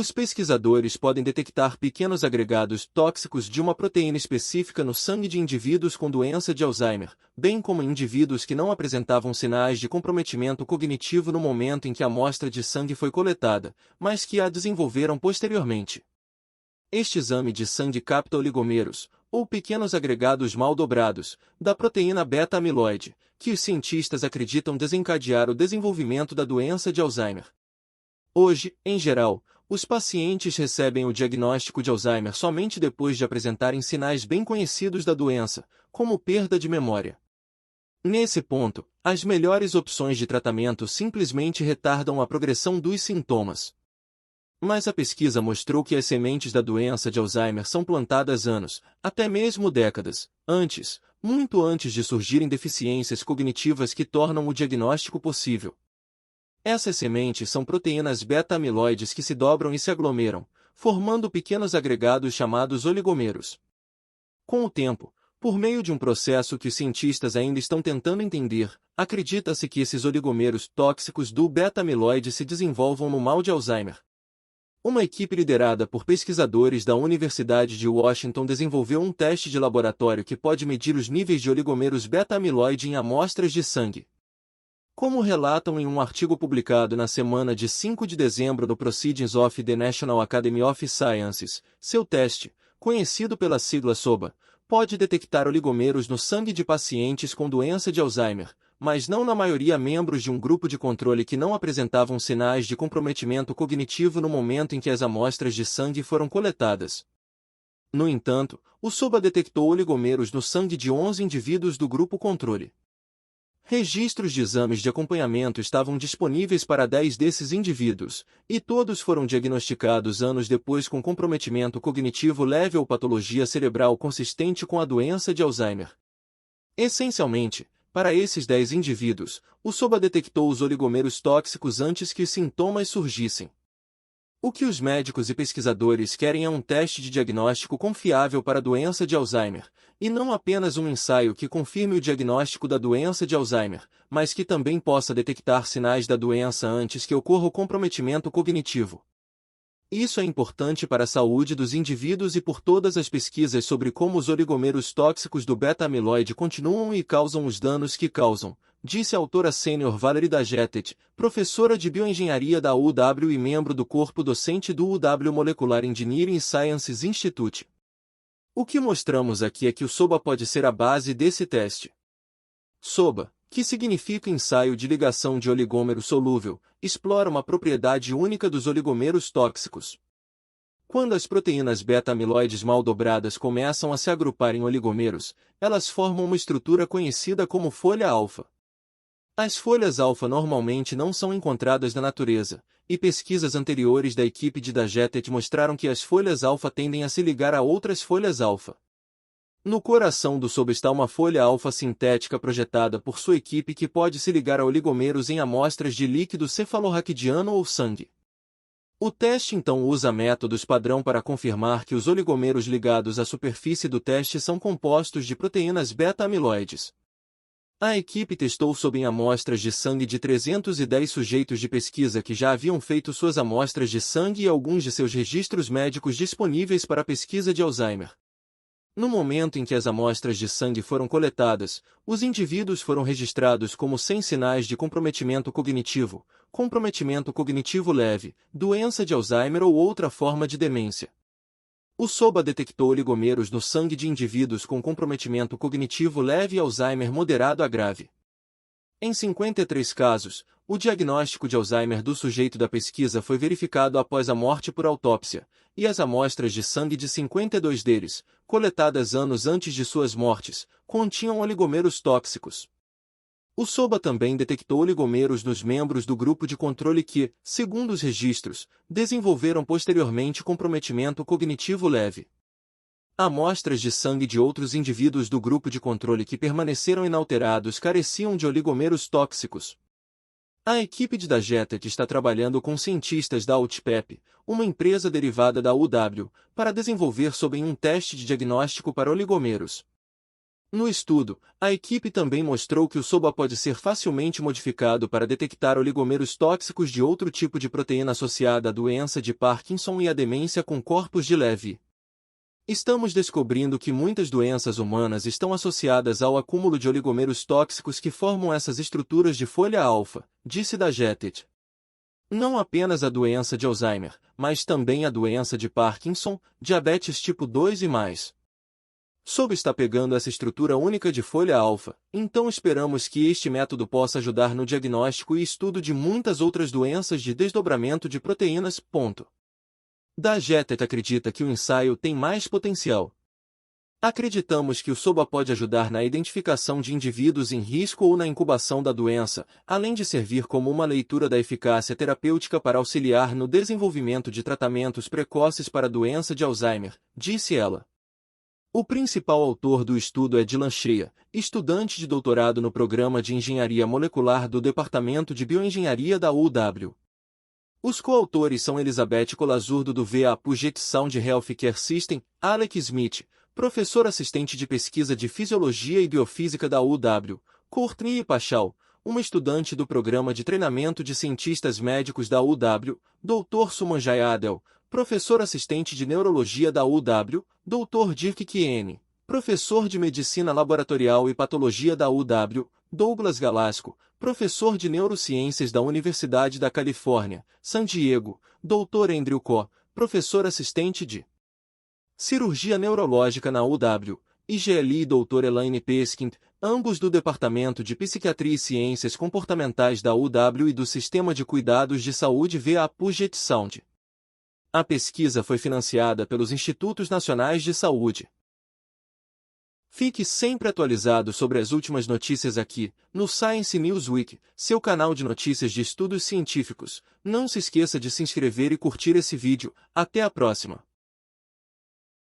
Os pesquisadores podem detectar pequenos agregados tóxicos de uma proteína específica no sangue de indivíduos com doença de Alzheimer, bem como em indivíduos que não apresentavam sinais de comprometimento cognitivo no momento em que a amostra de sangue foi coletada, mas que a desenvolveram posteriormente. Este exame de sangue capta oligomeiros, ou pequenos agregados mal dobrados, da proteína beta-amiloide, que os cientistas acreditam desencadear o desenvolvimento da doença de Alzheimer. Hoje, em geral, os pacientes recebem o diagnóstico de Alzheimer somente depois de apresentarem sinais bem conhecidos da doença, como perda de memória. Nesse ponto, as melhores opções de tratamento simplesmente retardam a progressão dos sintomas. Mas a pesquisa mostrou que as sementes da doença de Alzheimer são plantadas anos, até mesmo décadas, antes, muito antes de surgirem deficiências cognitivas que tornam o diagnóstico possível. Essas sementes são proteínas beta-amiloides que se dobram e se aglomeram, formando pequenos agregados chamados oligomeiros. Com o tempo, por meio de um processo que os cientistas ainda estão tentando entender, acredita-se que esses oligomeiros tóxicos do beta-amiloide se desenvolvam no mal de Alzheimer. Uma equipe liderada por pesquisadores da Universidade de Washington desenvolveu um teste de laboratório que pode medir os níveis de oligomeiros beta-amiloide em amostras de sangue. Como relatam em um artigo publicado na semana de 5 de dezembro no Proceedings of the National Academy of Sciences, seu teste, conhecido pela sigla SOBA, pode detectar oligomeiros no sangue de pacientes com doença de Alzheimer, mas não na maioria membros de um grupo de controle que não apresentavam sinais de comprometimento cognitivo no momento em que as amostras de sangue foram coletadas. No entanto, o SOBA detectou oligomeiros no sangue de 11 indivíduos do grupo controle. Registros de exames de acompanhamento estavam disponíveis para 10 desses indivíduos, e todos foram diagnosticados anos depois com comprometimento cognitivo leve ou patologia cerebral consistente com a doença de Alzheimer. Essencialmente, para esses 10 indivíduos, o SOBA detectou os oligomeiros tóxicos antes que os sintomas surgissem. O que os médicos e pesquisadores querem é um teste de diagnóstico confiável para a doença de Alzheimer, e não apenas um ensaio que confirme o diagnóstico da doença de Alzheimer, mas que também possa detectar sinais da doença antes que ocorra o comprometimento cognitivo. Isso é importante para a saúde dos indivíduos e por todas as pesquisas sobre como os oligomeiros tóxicos do beta-amiloide continuam e causam os danos que causam, disse a autora sênior Valerie Dagetet, professora de bioengenharia da UW e membro do corpo docente do UW Molecular Engineering Sciences Institute. O que mostramos aqui é que o SOBA pode ser a base desse teste. SOBA, que significa ensaio de ligação de oligômero solúvel, explora uma propriedade única dos oligomeiros tóxicos. Quando as proteínas beta-amiloides mal dobradas começam a se agrupar em oligomeiros, elas formam uma estrutura conhecida como folha alfa. As folhas alfa normalmente não são encontradas na natureza, e pesquisas anteriores da equipe de Dagetet mostraram que as folhas alfa tendem a se ligar a outras folhas alfa. No coração do SOBA está uma folha alfa sintética projetada por sua equipe que pode se ligar a oligomeiros em amostras de líquido cefalorraquidiano ou sangue. O teste então usa métodos padrão para confirmar que os oligomeiros ligados à superfície do teste são compostos de proteínas beta-amiloides. A equipe testou sob amostras de sangue de 310 sujeitos de pesquisa que já haviam feito suas amostras de sangue e alguns de seus registros médicos disponíveis para a pesquisa de Alzheimer. No momento em que as amostras de sangue foram coletadas, os indivíduos foram registrados como sem sinais de comprometimento cognitivo leve, doença de Alzheimer ou outra forma de demência. O SOBA detectou oligomeiros no sangue de indivíduos com comprometimento cognitivo leve e Alzheimer moderado a grave. Em 53 casos, o diagnóstico de Alzheimer do sujeito da pesquisa foi verificado após a morte por autópsia, e as amostras de sangue de 52 deles, coletadas anos antes de suas mortes, continham oligomeiros tóxicos. O SOBA também detectou oligomeiros nos membros do grupo de controle que, segundo os registros, desenvolveram posteriormente comprometimento cognitivo leve. Amostras de sangue de outros indivíduos do grupo de controle que permaneceram inalterados careciam de oligomeiros tóxicos. A equipe de Dagetet está trabalhando com cientistas da Outpep, uma empresa derivada da UW, para desenvolver sob um teste de diagnóstico para oligomeiros. No estudo, a equipe também mostrou que o SOBA pode ser facilmente modificado para detectar oligomeros tóxicos de outro tipo de proteína associada à doença de Parkinson e à demência com corpos de Levy. Estamos descobrindo que muitas doenças humanas estão associadas ao acúmulo de oligomeros tóxicos que formam essas estruturas de folha alfa, disse Dagetet. Não apenas a doença de Alzheimer, mas também a doença de Parkinson, diabetes tipo 2 e mais. SOBA está pegando essa estrutura única de folha alfa, então esperamos que este método possa ajudar no diagnóstico e estudo de muitas outras doenças de desdobramento de proteínas. Dagetet acredita que o ensaio tem mais potencial. Acreditamos que o SOBA pode ajudar na identificação de indivíduos em risco ou na incubação da doença, além de servir como uma leitura da eficácia terapêutica para auxiliar no desenvolvimento de tratamentos precoces para a doença de Alzheimer, disse ela. O principal autor do estudo é Dylan Shea, estudante de doutorado no programa de Engenharia Molecular do Departamento de Bioengenharia da UW. Os coautores são Elizabeth Colazurdo do VA Puget Sound Healthcare System, Alec Smith, professor assistente de pesquisa de Fisiologia e Biofísica da UW, Courtney Pachal, uma estudante do Programa de Treinamento de Cientistas Médicos da UW, Dr. Sumanjay Adel, professor assistente de Neurologia da UW, Dr. Dirk Kiene, professor de Medicina Laboratorial e Patologia da UW, Douglas Galasco, professor de Neurociências da Universidade da Califórnia, San Diego, Dr. Andrew Ko, professor assistente de Cirurgia Neurológica na UW, IGLI e Dr. Elaine Peskind, ambos do Departamento de Psiquiatria e Ciências Comportamentais da UW e do Sistema de Cuidados de Saúde VA Puget Sound. A pesquisa foi financiada pelos Institutos Nacionais de Saúde. Fique sempre atualizado sobre as últimas notícias aqui, no Science News Week, seu canal de notícias de estudos científicos. Não se esqueça de se inscrever e curtir esse vídeo. Até a próxima!